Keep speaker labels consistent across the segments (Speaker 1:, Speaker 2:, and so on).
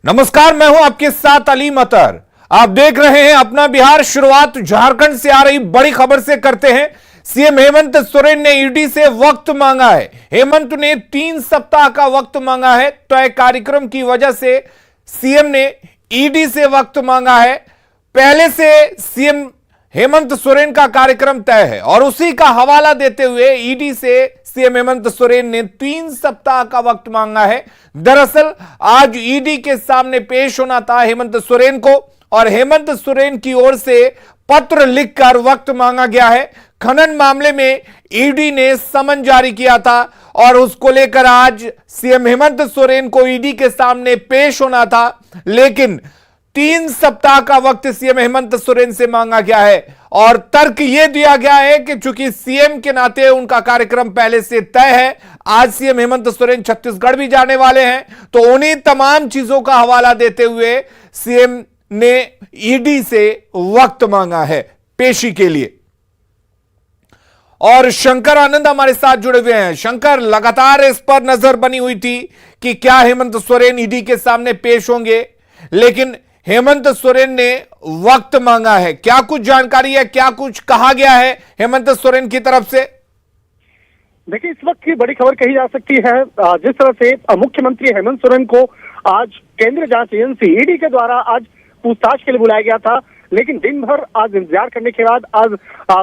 Speaker 1: नमस्कार, मैं हूं आपके साथ अली मतर। आप देख रहे हैं अपना बिहार। शुरुआत झारखंड से आ रही बड़ी खबर से करते हैं। सीएम हेमंत सोरेन ने ईडी से वक्त मांगा है। हेमंत ने 3 सप्ताह का वक्त मांगा है। तय कार्यक्रम की वजह से सीएम ने ईडी से वक्त मांगा है। पहले से सीएम हेमंत सोरेन का कार्यक्रम तय है और उसी का हवाला देते हुए ईडी से सीएम हेमंत सोरेन ने 3 सप्ताह का वक्त मांगा है। दरअसल आज ईडी के सामने पेश होना था हेमंत सोरेन को और हेमंत सोरेन की ओर से पत्र लिखकर वक्त मांगा गया है। खनन मामले में ईडी ने समन जारी किया था और उसको लेकर आज सीएम हेमंत सोरेन को ईडी के सामने पेश होना था, लेकिन 3 सप्ताह का वक्त सीएम हेमंत सोरेन से मांगा गया है और तर्क यह दिया गया है कि चूंकि सीएम के नाते उनका कार्यक्रम पहले से तय है, आज सीएम हेमंत सोरेन छत्तीसगढ़ भी जाने वाले हैं, तो उन्हीं तमाम चीजों का हवाला देते हुए सीएम ने ईडी से वक्त मांगा है पेशी के लिए। और शंकर आनंद हमारे साथ जुड़े हुए हैं। शंकर, लगातार इस पर नजर बनी हुई थी कि क्या हेमंत सोरेन ईडी के सामने पेश होंगे, लेकिन हेमंत सोरेन ने वक्त मांगा है। क्या कुछ जानकारी है, क्या कुछ कहा गया है हेमंत सोरेन की तरफ से?
Speaker 2: देखिए, इस वक्त की बड़ी खबर कही जा सकती है। जिस तरह से मुख्यमंत्री हेमंत सोरेन को आज केंद्रीय जांच एजेंसी ईडी के द्वारा आज पूछताछ के लिए बुलाया गया था, लेकिन दिन भर आज इंतजार करने के बाद आज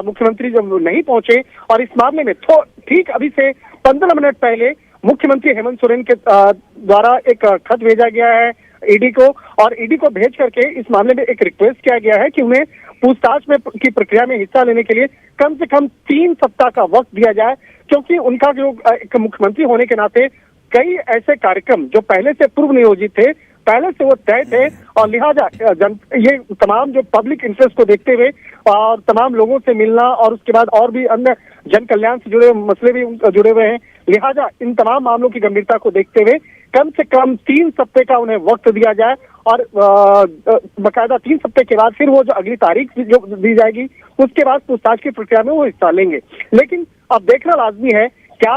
Speaker 2: मुख्यमंत्री जब नहीं पहुंचे और इस मामले में ठीक अभी से 15 मिनट पहले मुख्यमंत्री हेमंत सोरेन के द्वारा एक खत भेजा गया है ईडी को, और ईडी को भेज करके इस मामले में एक रिक्वेस्ट किया गया है कि उन्हें पूछताछ में की प्रक्रिया में हिस्सा लेने के लिए कम से कम 3 सप्ताह का वक्त दिया जाए, क्योंकि उनका जो एक मुख्यमंत्री होने के नाते कई ऐसे कार्यक्रम जो पहले से पूर्व नियोजित थे, पहले से वो तय थे, और लिहाजा ये तमाम जो पब्लिक इंटरेस्ट को देखते हुए और तमाम लोगों से मिलना और उसके बाद और भी अन्य जन कल्याण से जुड़े मसले भी जुड़े हुए हैं, लिहाजा इन तमाम मामलों की गंभीरता को देखते हुए कम से कम 3 सप्ताह का उन्हें वक्त दिया जाए और बकायदा 3 सप्ताह के बाद फिर वो जो अगली तारीख जो दी जाएगी उसके बाद पूछताछ की प्रक्रिया में वो हिस्सा लेंगे। लेकिन अब देखना लाजमी है क्या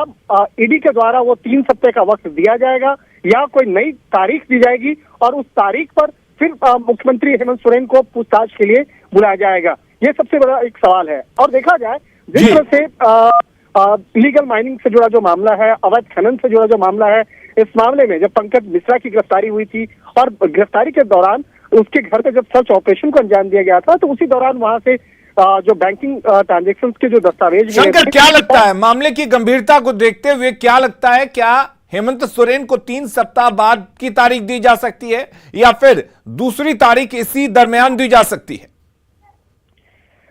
Speaker 2: ईडी के द्वारा वो 3 सप्ताह का वक्त दिया जाएगा या कोई नई तारीख दी जाएगी और उस तारीख पर फिर मुख्यमंत्री हेमंत सोरेन को पूछताछ के लिए बुलाया जाएगा। ये सबसे बड़ा एक सवाल है। और देखा जाए जिस तरह से इलीगल माइनिंग से जुड़ा जो मामला है, अवैध खनन से जुड़ा जो मामला है, इस मामले में जब पंकज मिश्रा की गिरफ्तारी हुई थी और गिरफ्तारी के दौरान उसके घर पे जब सर्च ऑपरेशन को अंजाम दिया गया था, तो उसी दौरान वहां से जो बैंकिंग ट्रांजेक्शन के जो दस्तावेज,
Speaker 1: शंकर, क्या लगता है मामले की गंभीरता को देखते हुए, क्या लगता है क्या हेमंत सोरेन को 3 सप्ताह बाद की तारीख दी जा सकती है या फिर दूसरी तारीख इसी दरमियान दी जा सकती है?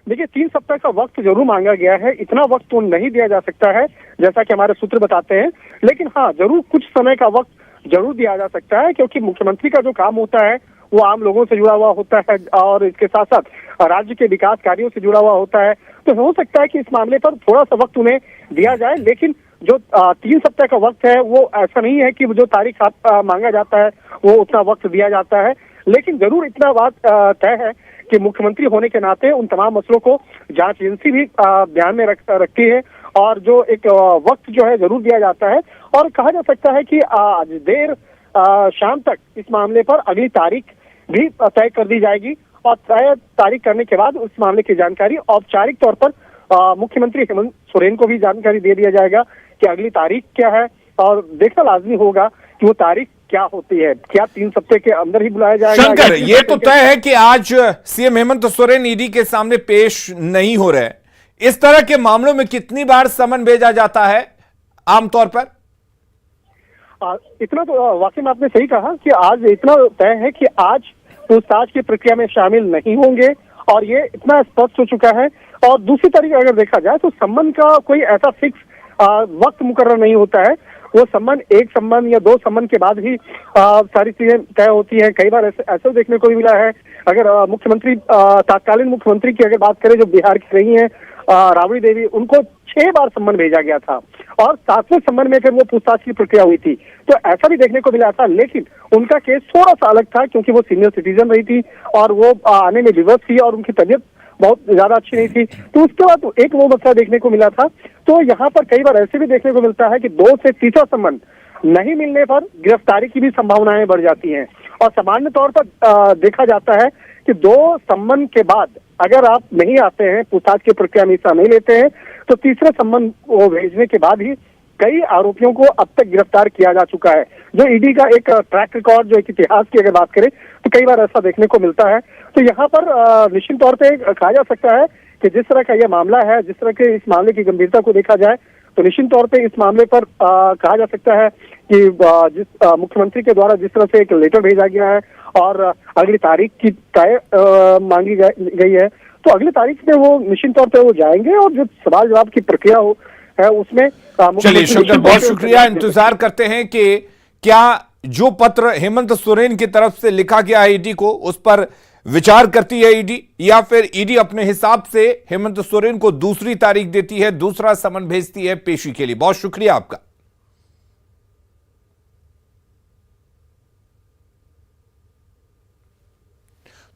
Speaker 2: देखिए, 3 सप्ताह का वक्त जरूर मांगा गया है। इतना वक्त तो नहीं दिया जा सकता है जैसा कि हमारे सूत्र बताते हैं, लेकिन हाँ, जरूर कुछ समय का वक्त जरूर दिया जा सकता है, क्योंकि मुख्यमंत्री का जो काम होता है वो आम लोगों से जुड़ा हुआ होता है और इसके साथ साथ राज्य के विकास कार्यों से जुड़ा हुआ होता है। तो हो सकता है कि इस मामले पर थोड़ा सा वक्त उन्हें दिया जाए, लेकिन जो 3 सप्ताह का वक्त है वो ऐसा नहीं है कि जो तारीख मांगा जाता है वो उतना वक्त दिया जाता है। लेकिन जरूर इतना बात तय है कि मुख्यमंत्री होने के नाते उन तमाम मसलों को जांच एजेंसी भी ध्यान में रखती है और जो एक वक्त जो है जरूर दिया जाता है। और कहा जा सकता है कि आज देर शाम तक इस मामले पर अगली तारीख भी तय कर दी जाएगी और तय तारीख करने के बाद उस मामले की जानकारी औपचारिक तौर पर मुख्यमंत्री हेमंत सोरेन को भी जानकारी दे दिया जाएगा कि अगली तारीख क्या है, और देखना लाजमी होगा कि वो तारीख क्या होती है। क्या 3 सप्ताह के अंदर ही बुलाया जाएगा?
Speaker 1: शंकर, ये तो तय है कि आज सीएम हेमंत सोरेन ईडी के सामने पेश नहीं हो रहे। इस तरह के मामलों में कितनी बार समन भेजा जाता है आमतौर पर?
Speaker 2: इतना तो वाकई में आपने सही कहा कि आज इतना तय है कि आज पूछताछ की प्रक्रिया में शामिल नहीं होंगे और ये इतना स्पष्ट हो चुका है। और दूसरी तरीके अगर देखा जाए तो सम्मन का कोई ऐसा फिक्स वक्त मुकर्रर नहीं होता है। वो सम्मन, एक सम्मन या 2 सम्मन के बाद ही सारी चीजें तय होती है। कई बार ऐसा देखने को भी मिला है। अगर मुख्यमंत्री, तत्कालीन मुख्यमंत्री की अगर बात करें जो बिहार की रही हैं राबड़ी देवी, उनको 6 बार सम्मन भेजा गया था और 7वें सम्मन में फिर वो पूछताछ की प्रक्रिया हुई थी। तो ऐसा भी देखने को मिला था, लेकिन उनका केस थोड़ा सा अलग था क्योंकि वो सीनियर सिटीजन रही थी और वो आने में विवश थी और उनकी तबीयत बहुत ज्यादा अच्छी नहीं थी। तो उसके बाद एक वो मसला देखने को मिला था। तो यहाँ पर कई बार ऐसे भी देखने को मिलता है कि 2 से तीसरा सम्मन नहीं मिलने पर गिरफ्तारी की भी संभावनाएं बढ़ जाती हैं। और सामान्य तौर पर देखा जाता है कि 2 सम्मन के बाद अगर आप नहीं आते हैं, पूछताछ की प्रक्रिया में हिस्सा नहीं लेते हैं, तो तीसरे सम्मन को भेजने के बाद ही कई आरोपियों को अब तक गिरफ्तार किया जा चुका है। जो ईडी का एक ट्रैक रिकॉर्ड, जो एक इतिहास की अगर बात करें तो कई बार ऐसा देखने को मिलता है। तो यहाँ पर निश्चित तौर पे कहा जा सकता है कि जिस तरह का यह मामला है, जिस तरह के इस मामले की गंभीरता को देखा जाए, तो निश्चित तौर पे इस मामले पर कहा जा सकता है कि जिस मुख्यमंत्री के द्वारा जिस तरह से एक लेटर भेजा गया है और अगली तारीख की तय मांगी गई है, तो अगली तारीख में वो निश्चित तौर पे वो जाएंगे और जो सवाल जवाब की प्रक्रिया हो है उसमें
Speaker 1: चलिए शुक्रिया, बहुत शुक्रिया। इंतजार करते हैं कि क्या जो पत्र हेमंत सोरेन की तरफ से लिखा गया है ईडी को, उस पर विचार करती है ईडी, या फिर ईडी अपने हिसाब से हेमंत सोरेन को दूसरी तारीख देती है, दूसरा समन भेजती है पेशी के लिए। बहुत शुक्रिया आपका।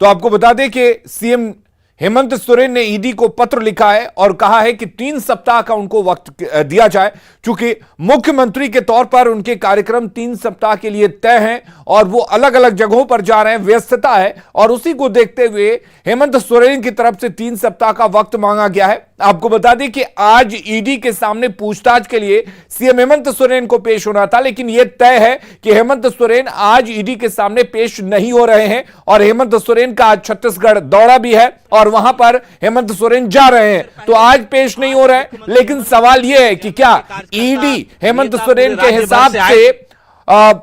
Speaker 1: तो आपको बता दें कि सीएम हेमंत सोरेन ने ईडी को पत्र लिखा है और कहा है कि 3 सप्ताह का उनको वक्त दिया जाए, क्योंकि मुख्यमंत्री के तौर पर उनके कार्यक्रम 3 सप्ताह के लिए तय हैं और वो अलग अलग जगहों पर जा रहे हैं, व्यस्तता है, और उसी को देखते हुए हेमंत सोरेन की तरफ से 3 सप्ताह का वक्त मांगा गया है। आपको बता दें कि आज ईडी के सामने पूछताछ के लिए सीएम हेमंत सोरेन को पेश होना था, लेकिन यह तय है कि हेमंत सोरेन आज ईडी के सामने पेश नहीं हो रहे हैं और हेमंत सोरेन का आज छत्तीसगढ़ दौरा भी है और वहां पर हेमंत सोरेन जा रहे हैं, तो आज पेश नहीं हो रहे हैं। लेकिन सवाल यह है कि क्या ईडी हेमंत सोरेन के हिसाब से
Speaker 3: और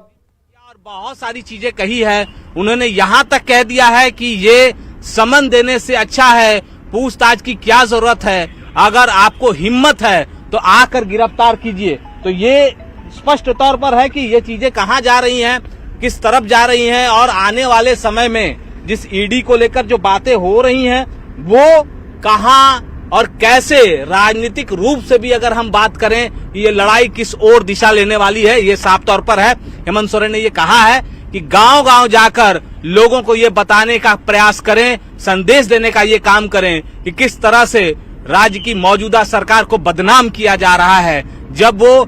Speaker 3: बहुत सारी चीजें कही है। उन्होंने यहां तक कह दिया है कि ये समन देने से अच्छा है, पूछताछ की क्या जरूरत है, अगर आपको हिम्मत है तो आकर गिरफ्तार कीजिए। तो ये स्पष्ट तौर पर है कि ये चीजें कहां जा रही हैं, किस तरफ जा रही हैं, और आने वाले समय में जिस ईडी को लेकर जो बातें हो रही हैं वो कहां और कैसे राजनीतिक रूप से भी अगर हम बात करें, ये लड़ाई किस ओर दिशा लेने वाली है, ये साफ तौर पर है। हेमंत सोरेन ने ये कहा है कि गांव-गांव जाकर लोगों को ये बताने का प्रयास करें, संदेश देने का ये काम करें कि किस तरह से राज्य की मौजूदा सरकार को बदनाम किया जा रहा है। जब वो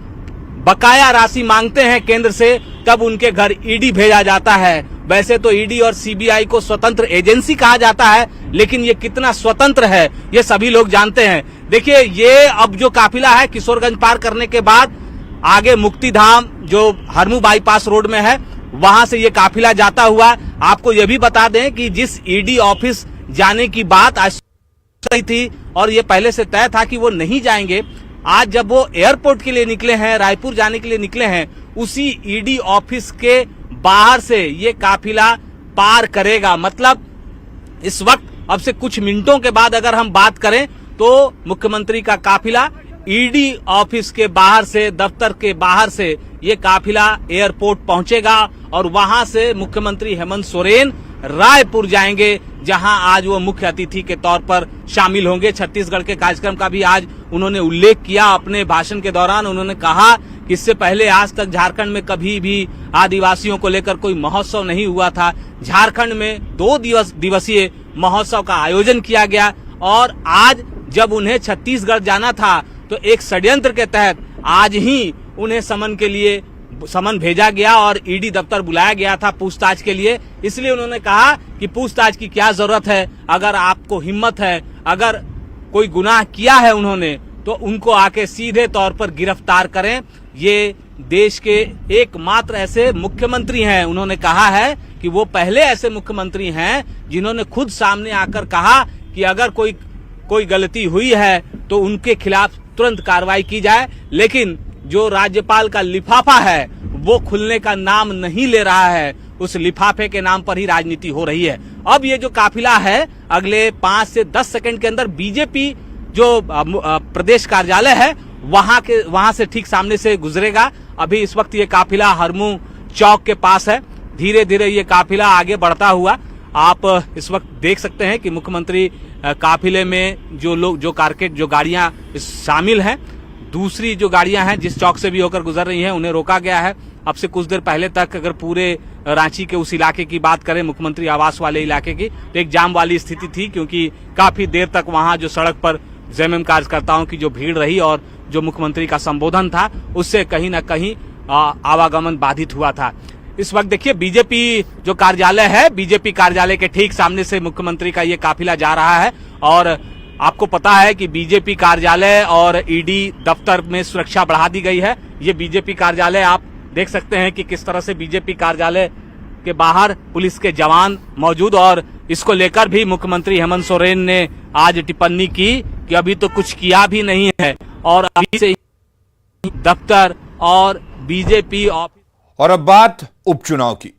Speaker 3: बकाया राशि मांगते हैं केंद्र से, तब उनके घर ईडी भेजा जाता है। वैसे तो ईडी और सीबीआई को स्वतंत्र एजेंसी कहा जाता है, लेकिन ये कितना स्वतंत्र है ये सभी लोग जानते हैं। देखिए, ये अब जो काफिला है किशोरगंज पार करने के बाद आगे मुक्तिधाम जो हरमू बाईपास रोड में है, वहां से ये काफिला जाता हुआ, आपको ये भी बता दें कि जिस ईडी ऑफिस जाने की बात आज थी और ये पहले से तय था कि वो नहीं जाएंगे, आज जब वो एयरपोर्ट के लिए निकले हैं, रायपुर जाने के लिए निकले हैं, उसी ईडी ऑफिस के बाहर से ये काफिला पार करेगा। मतलब इस वक्त अब से कुछ मिनटों के बाद अगर हम बात करें तो मुख्यमंत्री का काफिला ईडी ऑफिस के बाहर से, दफ्तर के बाहर से ये काफिला एयरपोर्ट पहुंचेगा और वहां से मुख्यमंत्री हेमंत सोरेन रायपुर जाएंगे, जहां आज वो मुख्य अतिथि के तौर पर शामिल होंगे। छत्तीसगढ़ के कार्यक्रम का भी आज उन्होंने उल्लेख किया अपने भाषण के दौरान। उन्होंने कहा कि इससे पहले आज तक झारखंड में कभी भी आदिवासियों को लेकर कोई महोत्सव नहीं हुआ था। झारखंड में 2 दिवसीय महोत्सव का आयोजन किया गया और आज जब उन्हें छत्तीसगढ़ जाना था तो एक षड्यंत्र के तहत आज ही उन्हें समन भेजा गया और ईडी दफ्तर बुलाया गया था पूछताछ के लिए। इसलिए उन्होंने कहा कि पूछताछ की क्या जरूरत है, अगर आपको हिम्मत है, अगर कोई गुनाह किया है उन्होंने, तो उनको आके सीधे तौर पर गिरफ्तार करें। ये देश के एकमात्र ऐसे मुख्यमंत्री हैं, उन्होंने कहा है कि वो पहले ऐसे मुख्यमंत्री हैं जिन्होंने खुद सामने आकर कहा कि अगर कोई गलती हुई है तो उनके खिलाफ तुरंत कार्रवाई की जाए। लेकिन जो राज्यपाल का लिफाफा है वो खुलने का नाम नहीं ले रहा है, उस लिफाफे के नाम पर ही राजनीति हो रही है। अब ये जो काफिला है अगले 5 से 10 सेकंड के अंदर बीजेपी जो प्रदेश कार्यालय है वहां से ठीक सामने से गुजरेगा। अभी इस वक्त ये काफिला हरमू चौक के पास है। धीरे धीरे ये काफिला आगे बढ़ता हुआ आप इस वक्त देख सकते हैं कि मुख्यमंत्री काफिले में जो कारकेट जो गाड़ियां शामिल हैं, दूसरी जो गाड़ियां हैं जिस चौक से भी होकर गुजर रही हैं उन्हें रोका गया है। अब से कुछ देर पहले तक अगर पूरे रांची के उस इलाके की बात करें, मुख्यमंत्री आवास वाले इलाके की, तो एक जाम वाली स्थिति थी, क्योंकि काफी देर तक वहां जो सड़क पर जेएमएम कार्यकर्ताओं की जो भीड़ रही और जो मुख्यमंत्री का संबोधन था उससे कहीं ना कहीं आवागमन बाधित हुआ था। इस वक्त देखिए बीजेपी जो कार्यालय है, बीजेपी कार्यालय के ठीक सामने से मुख्यमंत्री का ये काफिला जा रहा है और आपको पता है कि बीजेपी कार्यालय और ईडी दफ्तर में सुरक्षा बढ़ा दी गई है। ये बीजेपी कार्यालय आप देख सकते हैं कि किस तरह से बीजेपी कार्यालय के बाहर पुलिस के जवान मौजूद, और इसको लेकर भी मुख्यमंत्री हेमंत सोरेन ने आज टिप्पणी की कि अभी तो कुछ किया भी नहीं है और अभी से दफ्तर और बीजेपी ऑफिस।
Speaker 1: और अब बात उपचुनाव की।